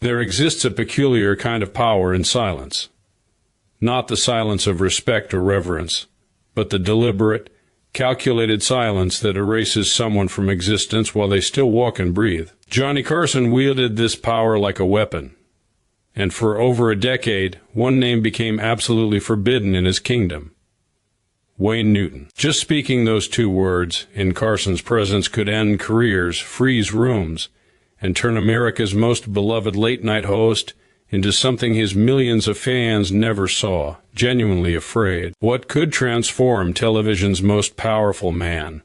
There exists a peculiar kind of power in silence. Not the silence of respect or reverence, but the deliberate, calculated silence that erases someone from existence while they still walk and breathe. Johnny Carson wielded this power like a weapon, and for over a decade, one name became absolutely forbidden in his kingdom: Wayne Newton. Just speaking those two words in Carson's presence could end careers, freeze rooms, and turn America's most beloved late-night host into something his millions of fans never saw, genuinely afraid. What could transform television's most powerful man?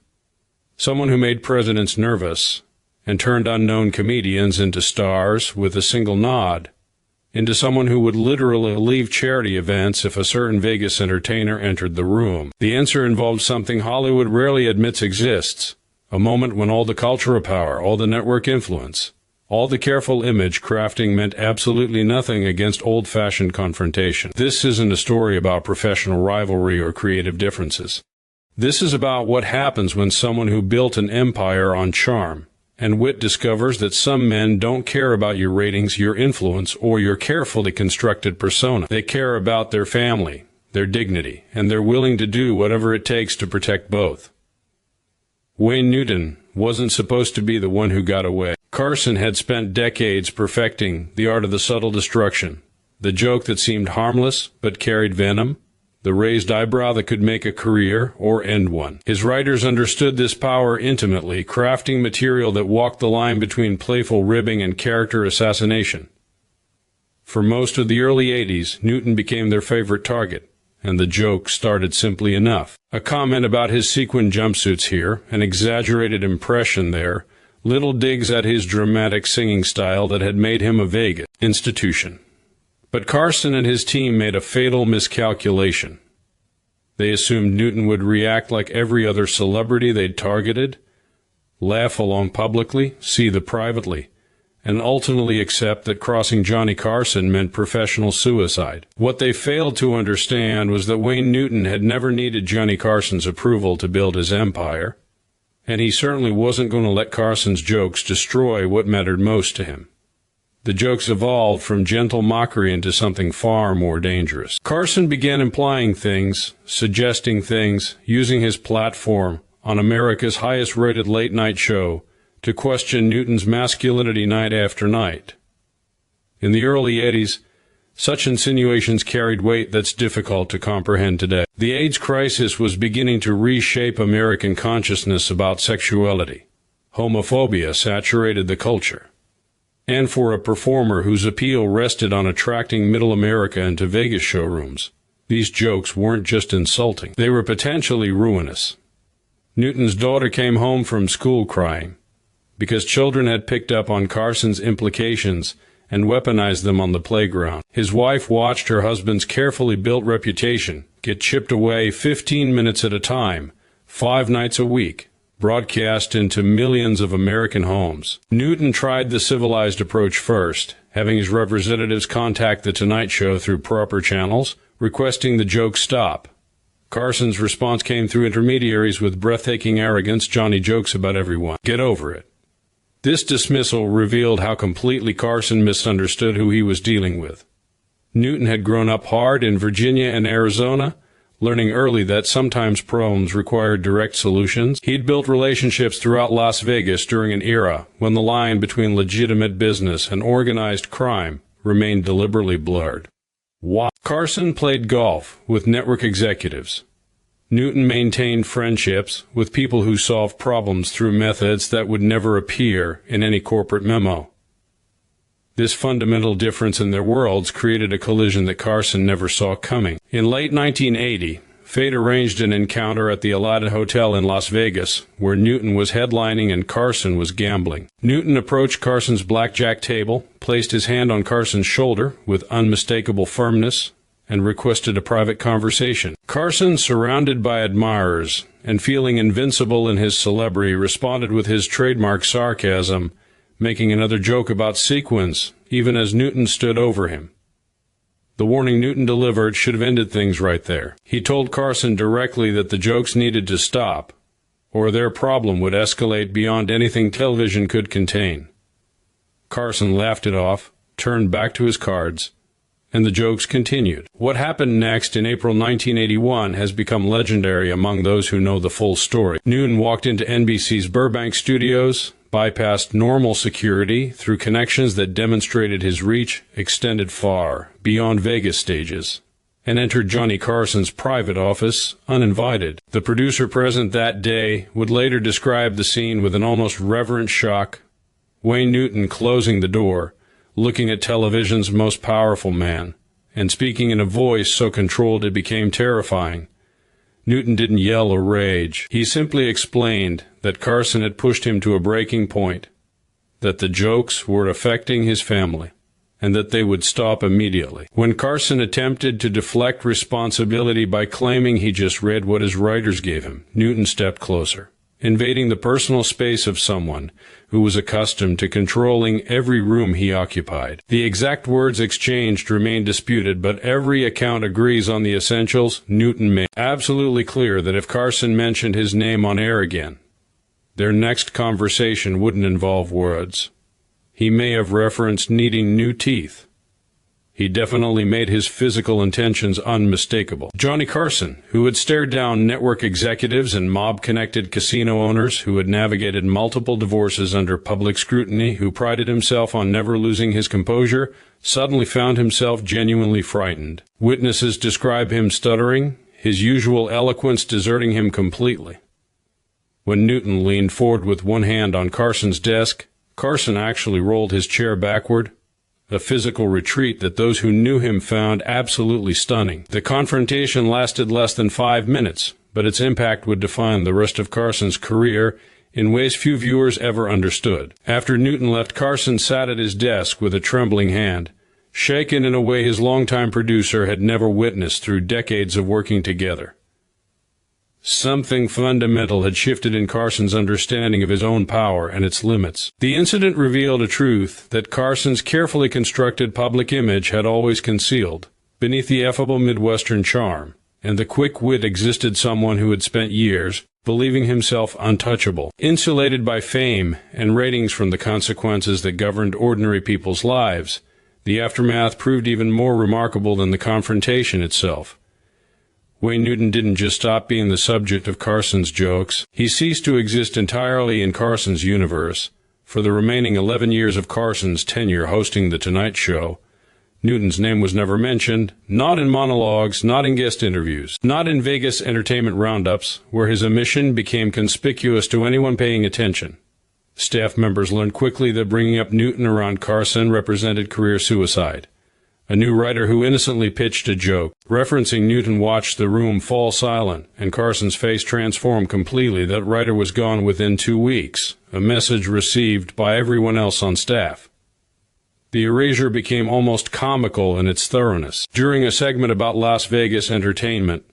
Someone who made presidents nervous and turned unknown comedians into stars with a single nod, into someone who would literally leave charity events if a certain Vegas entertainer entered the room. The answer involved something Hollywood rarely admits exists, a moment when all the cultural power, all the network influence, all the careful image crafting meant absolutely nothing against old-fashioned confrontation. This isn't a story about professional rivalry or creative differences. This is about what happens when someone who built an empire on charm and wit discovers that some men don't care about your ratings, your influence, or your carefully constructed persona. They care about their family, their dignity, and they're willing to do whatever it takes to protect both. Wayne Newton wasn't supposed to be the one who got away. Carson had spent decades perfecting the art of the subtle destruction, the joke that seemed harmless but carried venom, the raised eyebrow that could make a career or end one. His writers understood this power intimately, crafting material that walked the line between playful ribbing and character assassination. For most of the early 80s, Newton became their favorite target, and the joke started simply enough. A comment about his sequin jumpsuits here, an exaggerated impression there, little digs at his dramatic singing style that had made him a Vegas institution. But Carson and his team made a fatal miscalculation. They assumed Newton would react like every other celebrity they'd targeted, laugh along publicly, seethe privately, and ultimately accept that crossing Johnny Carson meant professional suicide. What they failed to understand was that Wayne Newton had never needed Johnny Carson's approval to build his empire, and he certainly wasn't going to let Carson's jokes destroy what mattered most to him. The jokes evolved from gentle mockery into something far more dangerous. Carson began implying things, suggesting things, using his platform on America's highest-rated late-night show to question Newton's masculinity night after night. In the early 80s, such insinuations carried weight that's difficult to comprehend today. The AIDS crisis was beginning to reshape American consciousness about sexuality. Homophobia saturated the culture. And for a performer whose appeal rested on attracting middle America into Vegas showrooms, these jokes weren't just insulting. They were potentially ruinous. Newton's daughter came home from school crying because children had picked up on Carson's implications and weaponized them on the playground. His wife watched her husband's carefully built reputation get chipped away 15 minutes at a time, 5 nights a week, broadcast into millions of American homes. Newton tried the civilized approach first, having his representatives contact The Tonight Show through proper channels, requesting the joke stop. Carson's response came through intermediaries with breathtaking arrogance: Johnny jokes about everyone. Get over it. This dismissal revealed how completely Carson misunderstood who he was dealing with. Newton had grown up hard in Virginia and Arizona, learning early that sometimes problems required direct solutions. He'd built relationships throughout Las Vegas during an era when the line between legitimate business and organized crime remained deliberately blurred. Carson played golf with network executives. Newton maintained friendships with people who solved problems through methods that would never appear in any corporate memo. This fundamental difference in their worlds created a collision that Carson never saw coming. In late 1980, fate arranged an encounter at the Aladdin Hotel in Las Vegas, where Newton was headlining and Carson was gambling. Newton approached Carson's blackjack table, placed his hand on Carson's shoulder with unmistakable firmness, and requested a private conversation. Carson, surrounded by admirers and feeling invincible in his celebrity, responded with his trademark sarcasm, making another joke about sequins, even as Newton stood over him. The warning Newton delivered should have ended things right there. He told Carson directly that the jokes needed to stop, or their problem would escalate beyond anything television could contain. Carson laughed it off, turned back to his cards, and the jokes continued. What happened next in April 1981 has become legendary among those who know the full story. Newton walked into NBC's Burbank studios, bypassed normal security through connections that demonstrated his reach extended far beyond Vegas stages, and entered Johnny Carson's private office uninvited. The producer present that day would later describe the scene with an almost reverent shock. Wayne Newton closing the door, looking at television's most powerful man, and speaking in a voice so controlled it became terrifying. Newton didn't yell or rage. He simply explained that Carson had pushed him to a breaking point, that the jokes were affecting his family, and that they would stop immediately. When Carson attempted to deflect responsibility by claiming he just read what his writers gave him, Newton stepped closer, invading the personal space of someone who was accustomed to controlling every room he occupied. The exact words exchanged remain disputed, but every account agrees on the essentials. Newton made absolutely clear that if Carson mentioned his name on air again, their next conversation wouldn't involve words. He may have referenced needing new teeth. He definitely made his physical intentions unmistakable. Johnny Carson, who had stared down network executives and mob-connected casino owners, who had navigated multiple divorces under public scrutiny, who prided himself on never losing his composure, suddenly found himself genuinely frightened. Witnesses describe him stuttering, his usual eloquence deserting him completely. When Newton leaned forward with one hand on Carson's desk, Carson actually rolled his chair backward, a physical retreat that those who knew him found absolutely stunning. The confrontation lasted less than 5 minutes, but its impact would define the rest of Carson's career in ways few viewers ever understood. After Newton left, Carson sat at his desk with a trembling hand, shaken in a way his longtime producer had never witnessed through decades of working together. Something fundamental had shifted in Carson's understanding of his own power and its limits. The incident revealed a truth that Carson's carefully constructed public image had always concealed. Beneath the affable Midwestern charm and the quick wit existed someone who had spent years believing himself untouchable, insulated by fame and ratings from the consequences that governed ordinary people's lives. The aftermath proved even more remarkable than the confrontation itself. Wayne Newton didn't just stop being the subject of Carson's jokes. He ceased to exist entirely in Carson's universe. For the remaining 11 years of Carson's tenure hosting The Tonight Show, Newton's name was never mentioned, not in monologues, not in guest interviews, not in Vegas entertainment roundups, where his omission became conspicuous to anyone paying attention. Staff members learned quickly that bringing up Newton around Carson represented career suicide. A new writer who innocently pitched a joke, referencing Newton, watched the room fall silent, and Carson's face transformed completely. That writer was gone within 2 weeks, a message received by everyone else on staff. The erasure became almost comical in its thoroughness. During a segment about Las Vegas entertainment,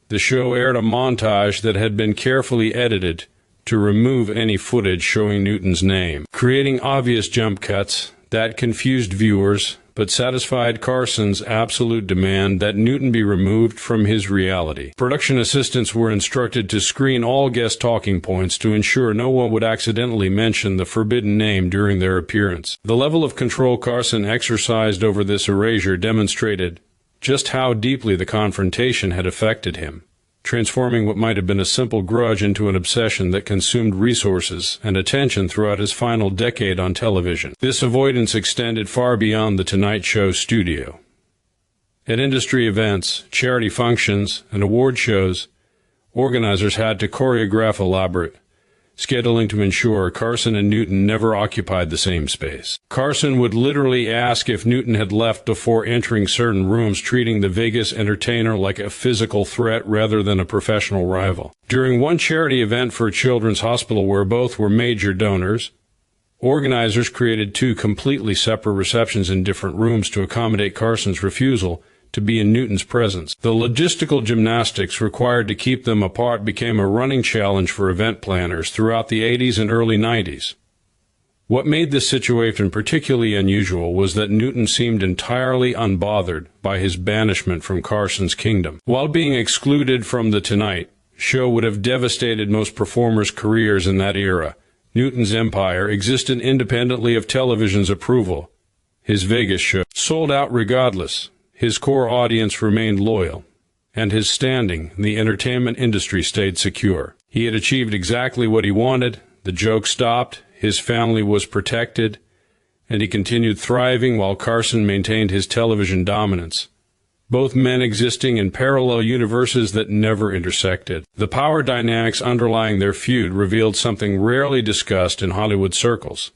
the show aired a montage that had been carefully edited to remove any footage showing Newton's name, creating obvious jump cuts that confused viewers but satisfied Carson's absolute demand that Newton be removed from his reality. Production assistants were instructed to screen all guest talking points to ensure no one would accidentally mention the forbidden name during their appearance. The level of control Carson exercised over this erasure demonstrated just how deeply the confrontation had affected him, transforming what might have been a simple grudge into an obsession that consumed resources and attention throughout his final decade on television. This avoidance extended far beyond the Tonight Show studio. At industry events, charity functions, and award shows, organizers had to choreograph elaborate scheduling to ensure Carson and Newton never occupied the same space. Carson would literally ask if Newton had left before entering certain rooms, treating the Vegas entertainer like a physical threat rather than a professional rival. During one charity event for a children's hospital where both were major donors, organizers created 2 completely separate receptions in different rooms to accommodate Carson's refusal to be in Newton's presence. The logistical gymnastics required to keep them apart became a running challenge for event planners throughout the 80s and early 90s. What made this situation particularly unusual was that Newton seemed entirely unbothered by his banishment from Carson's kingdom. While being excluded from The Tonight Show would have devastated most performers' careers in that era, Newton's empire existed independently of television's approval, His Vegas show sold out regardless. His core audience remained loyal, and his standing in the entertainment industry stayed secure. He had achieved exactly what he wanted. The joke stopped, his family was protected, and he continued thriving while Carson maintained his television dominance. Both men existing in parallel universes that never intersected. The power dynamics underlying their feud revealed something rarely discussed in Hollywood circles.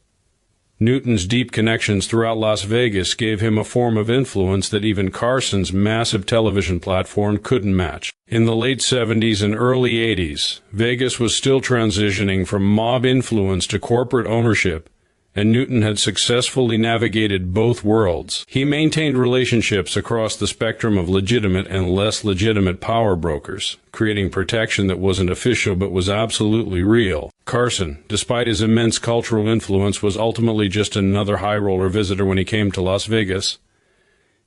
Newton's deep connections throughout Las Vegas gave him a form of influence that even Carson's massive television platform couldn't match. In the late 70s and early 80s, Vegas was still transitioning from mob influence to corporate ownership, and Newton had successfully navigated both worlds. He maintained relationships across the spectrum of legitimate and less legitimate power brokers, creating protection that wasn't official but was absolutely real. Carson, despite his immense cultural influence, was ultimately just another high-roller visitor when he came to Las Vegas.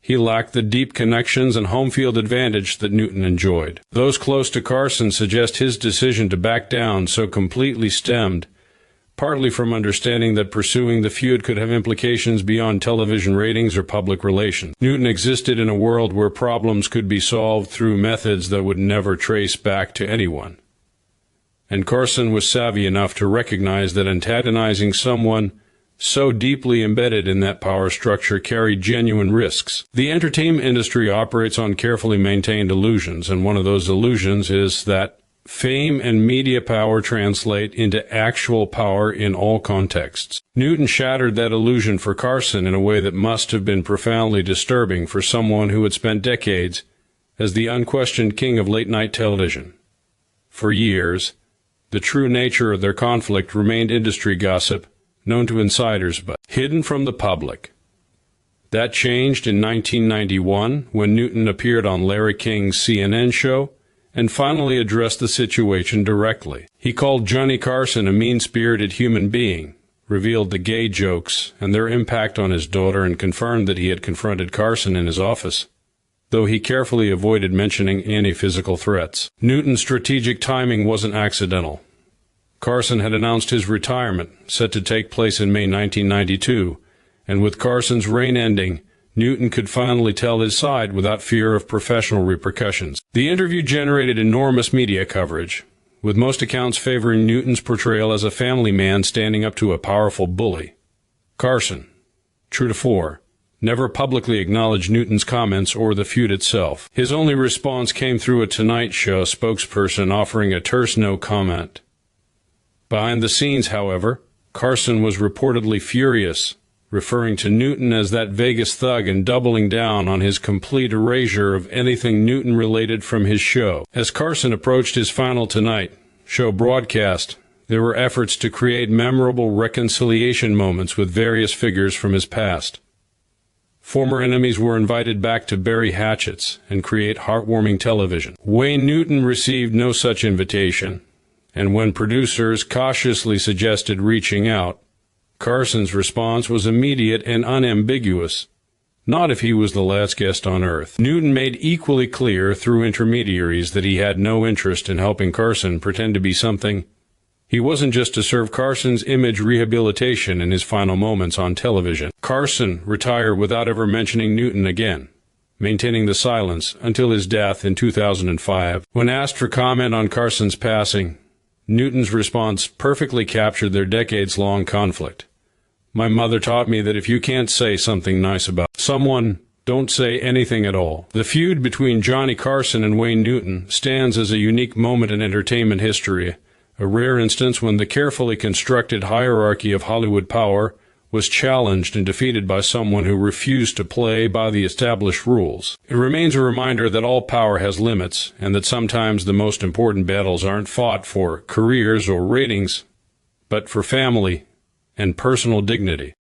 He lacked the deep connections and home field advantage that Newton enjoyed. Those close to Carson suggest his decision to back down so completely stemmed partly from understanding that pursuing the feud could have implications beyond television ratings or public relations. Newton existed in a world where problems could be solved through methods that would never trace back to anyone. And Carson was savvy enough to recognize that antagonizing someone so deeply embedded in that power structure carried genuine risks. The entertainment industry operates on carefully maintained illusions, and one of those illusions is that fame and media power translate into actual power in all contexts. Newton shattered that illusion for Carson in a way that must have been profoundly disturbing for someone who had spent decades as the unquestioned king of late-night television. For years, the true nature of their conflict remained industry gossip, known to insiders but hidden from the public. That changed in 1991 when Newton appeared on Larry King's CNN show and finally addressed the situation directly. He called Johnny Carson a mean-spirited human being, revealed the gay jokes and their impact on his daughter, and confirmed that he had confronted Carson in his office, though he carefully avoided mentioning any physical threats. Newton's strategic timing wasn't accidental. Carson had announced his retirement, set to take place in May 1992, and with Carson's reign ending, Newton could finally tell his side without fear of professional repercussions. The interview generated enormous media coverage, with most accounts favoring Newton's portrayal as a family man standing up to a powerful bully. Carson, true to form, never publicly acknowledged Newton's comments or the feud itself. His only response came through a Tonight Show spokesperson offering a terse no comment. Behind the scenes, however, Carson was reportedly furious, referring to Newton as that Vegas thug and doubling down on his complete erasure of anything Newton-related from his show. As Carson approached his final Tonight Show broadcast, there were efforts to create memorable reconciliation moments with various figures from his past. Former enemies were invited back to bury hatchets and create heartwarming television. Wayne Newton received no such invitation, and when producers cautiously suggested reaching out, Carson's response was immediate and unambiguous. Not if he was the last guest on Earth. Newton made equally clear through intermediaries that he had no interest in helping Carson pretend to be something. He wasn't just to serve Carson's image rehabilitation in his final moments on television. Carson retired without ever mentioning Newton again, maintaining the silence until his death in 2005. When asked for comment on Carson's passing, Newton's response perfectly captured their decades-long conflict. My mother taught me that if you can't say something nice about someone, don't say anything at all. The feud between Johnny Carson and Wayne Newton stands as a unique moment in entertainment history, a rare instance when the carefully constructed hierarchy of Hollywood power was challenged and defeated by someone who refused to play by the established rules. It remains a reminder that all power has limits, and that sometimes the most important battles aren't fought for careers or ratings, but for family and personal dignity.